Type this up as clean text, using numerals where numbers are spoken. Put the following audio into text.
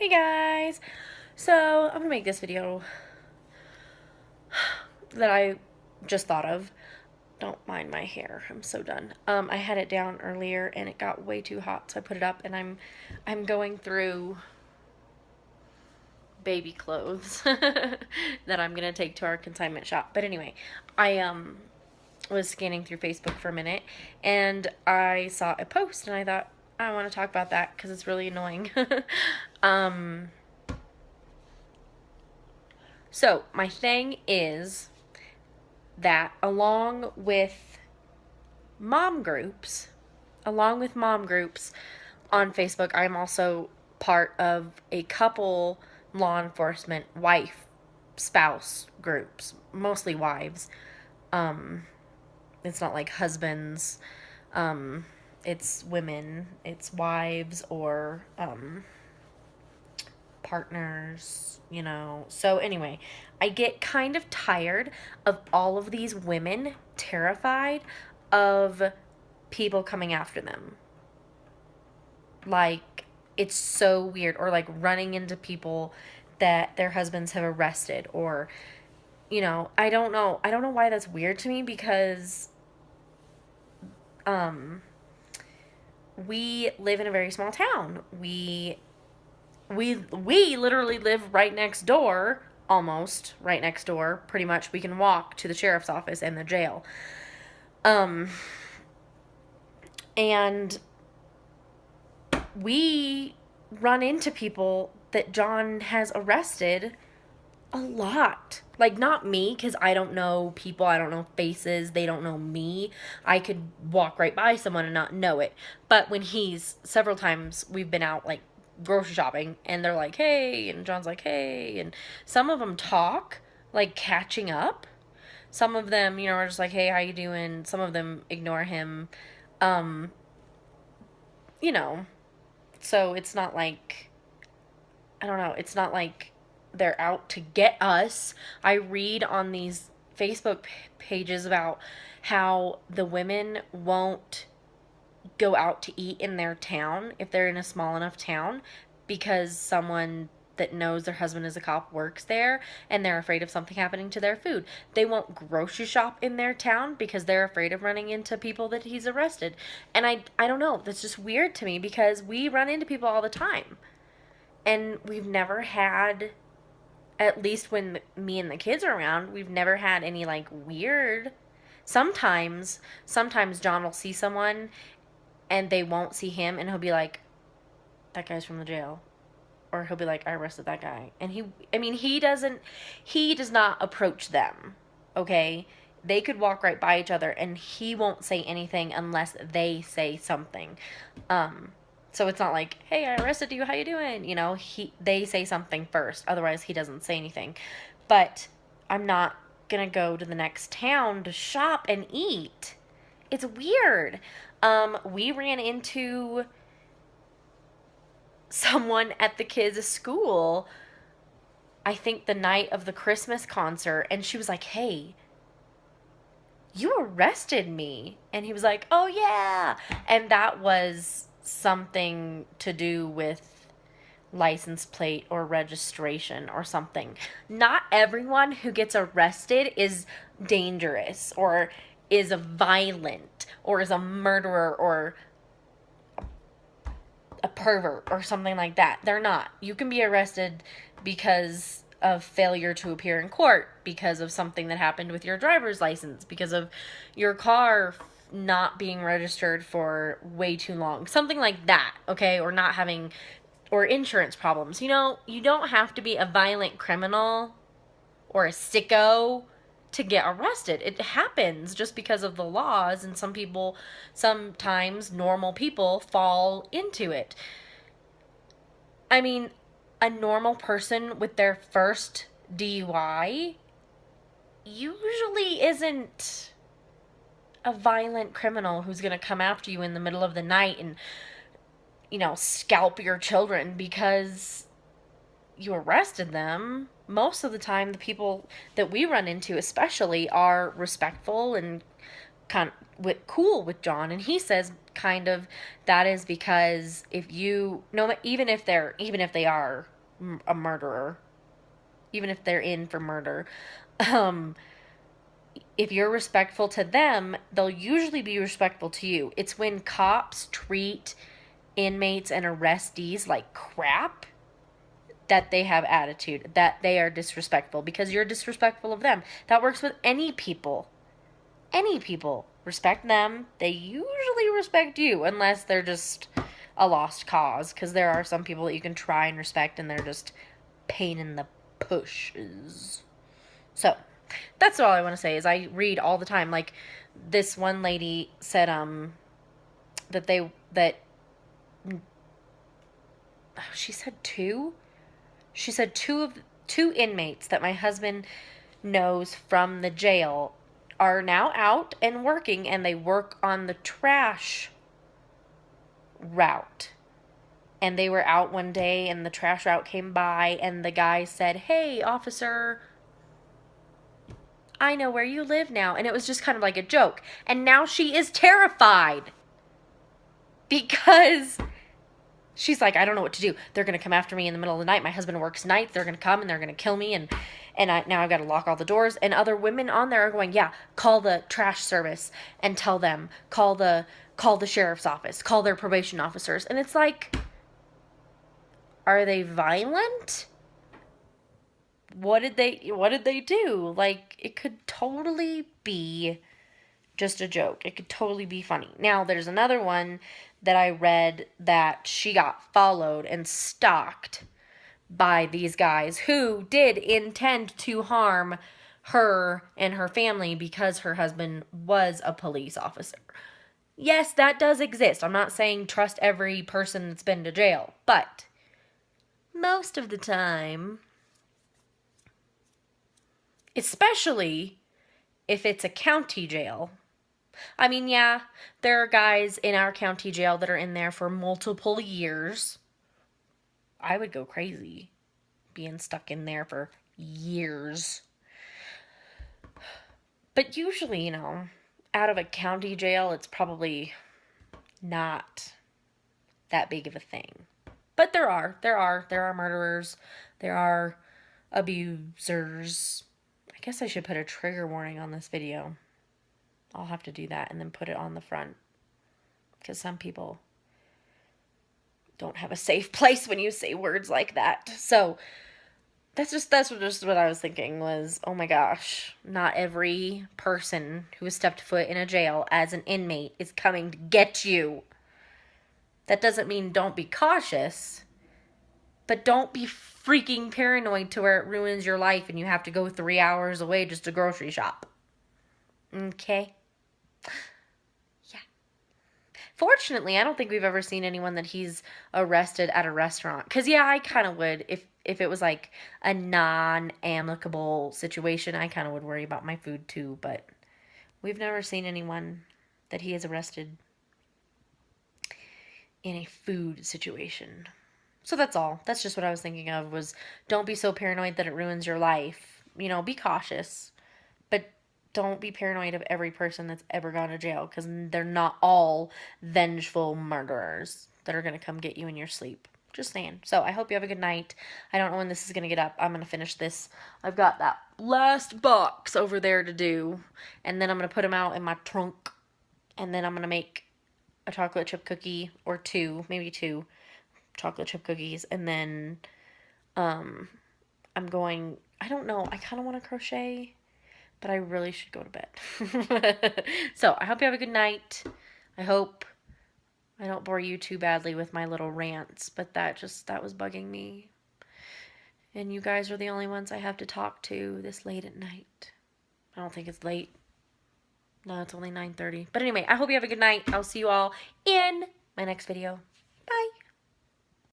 Hey guys! So, I'm gonna make this video that I just thought of. Don't mind my hair. I'm so done. I had it down earlier and it got way too hot, so I put it up and I'm going through baby clothes that I'm gonna take to our consignment shop. But anyway, I was scanning through Facebook for a minute and I saw a post and I thought I want to talk about that because it's really annoying. So, my thing is that along with mom groups on Facebook, I'm also part of a couple law enforcement spouse groups, mostly wives. It's not like husbands. It's women, it's wives or partners, So anyway, I get kind of tired of all of these women terrified of people coming after them. Like, it's so weird. Or like running into people that their husbands have arrested. Or, I don't know. I don't know why that's weird to me because we live in a very small town. We literally live right next door, almost right next door, pretty much. We can walk to the sheriff's office and the jail. And we run into people that John has arrested a lot. Like, not me, because I don't know people, I don't know faces, they don't know me. I could walk right by someone and not know it. But when several times we've been out, like, grocery shopping, and they're like, hey, and John's like, hey, and some of them talk, like, catching up. Some of them, are just like, hey, how you doing? Some of them ignore him. Um, so it's not like, I don't know, it's not like they're out to get us. I read on these Facebook pages about how the women won't go out to eat in their town if they're in a small enough town because someone that knows their husband is a cop works there and they're afraid of something happening to their food. They won't grocery shop in their town because they're afraid of running into people that he's arrested. And I don't know, that's just weird to me because we run into people all the time. And we've never had, at least when me and the kids are around, we've never had any like weird. Sometimes John will see someone and they won't see him and he'll be like, that guy's from the jail. Or he'll be like, I arrested that guy. And he does not approach them. Okay? They could walk right by each other and he won't say anything unless they say something. So it's not like, hey, I arrested you, how you doing? They say something first. Otherwise, he doesn't say anything. But I'm not gonna go to the next town to shop and eat. It's weird. We ran into someone at the kids' school, I think the night of the Christmas concert, and she was like, hey, you arrested me. And he was like, oh yeah. And that was something to do with license plate or registration or something. Not everyone who gets arrested is dangerous or is violent or is a murderer or a pervert or something like that. They're not. You can be arrested because of failure to appear in court, because of something that happened with your driver's license, because of your car not being registered for way too long. Something like that, okay? Or not having, or insurance problems. You don't have to be a violent criminal or a sicko to get arrested. It happens just because of the laws, and sometimes normal people fall into it. I mean, a normal person with their first DUI usually isn't a violent criminal who's going to come after you in the middle of the night and, scalp your children because you arrested them. Most of the time, the people that we run into especially are respectful and kind of cool with John, and he says kind of that is because if you no even if they are a murderer, even if they're in for murder. Um, if you're respectful to them, they'll usually be respectful to you. It's when cops treat inmates and arrestees like crap that they have attitude, that they are disrespectful because you're disrespectful of them. That works with any people. Any people. Respect them. They usually respect you unless they're just a lost cause, because there are some people that you can try and respect and they're just pain in the pushes. So, that's all I want to say is I read all the time. Like, this one lady said that she said two? She said two inmates that my husband knows from the jail are now out and working, and they work on the trash route. And they were out one day and the trash route came by and the guy said, "Hey, officer, I know where you live now." And it was just kind of like a joke. And now she is terrified because she's like, "I don't know what to do. They're going to come after me in the middle of the night. My husband works nights. They're going to come and they're going to kill me. Now I've got to lock all the doors." And other women on there are going, "Yeah, call the trash service and tell them, call the sheriff's office, call their probation officers." And it's like, are they violent? What did they do? Like, it could totally be just a joke. It could totally be funny. Now, there's another one that I read that she got followed and stalked by these guys who did intend to harm her and her family because her husband was a police officer. Yes, that does exist. I'm not saying trust every person that's been to jail, but most of the time, especially if it's a county jail. I mean, yeah, there are guys in our county jail that are in there for multiple years. I would go crazy being stuck in there for years. But usually, out of a county jail, it's probably not that big of a thing. But there are murderers, there are abusers. I guess I should put a trigger warning on this video. I'll have to do that and then put it on the front, because some people don't have a safe place when you say words like that. So that's just what I was thinking was, oh my gosh, not every person who has stepped foot in a jail as an inmate is coming to get you. That doesn't mean don't be cautious, but don't be freaking paranoid to where it ruins your life and you have to go 3 hours away just to grocery shop. Okay? Yeah. Fortunately, I don't think we've ever seen anyone that he's arrested at a restaurant. Because, yeah, I kind of would. If it was like a non-amicable situation, I kind of would worry about my food too. But we've never seen anyone that he has arrested in a food situation. So that's all. That's just what I was thinking of, was don't be so paranoid that it ruins your life. Be cautious. But don't be paranoid of every person that's ever gone to jail, because they're not all vengeful murderers that are going to come get you in your sleep. Just saying. So I hope you have a good night. I don't know when this is going to get up. I'm going to finish this. I've got that last box over there to do. And then I'm going to put them out in my trunk. And then I'm going to make a chocolate chip cookie or maybe two chocolate chip cookies. And then I don't know, I kind of want to crochet, but I really should go to bed. So I hope you have a good night. I hope I don't bore you too badly with my little rants, but that was bugging me. And you guys are the only ones I have to talk to this late at night. I don't think it's late. No, it's only 9:30. But anyway, I hope you have a good night. I'll see you all in my next video.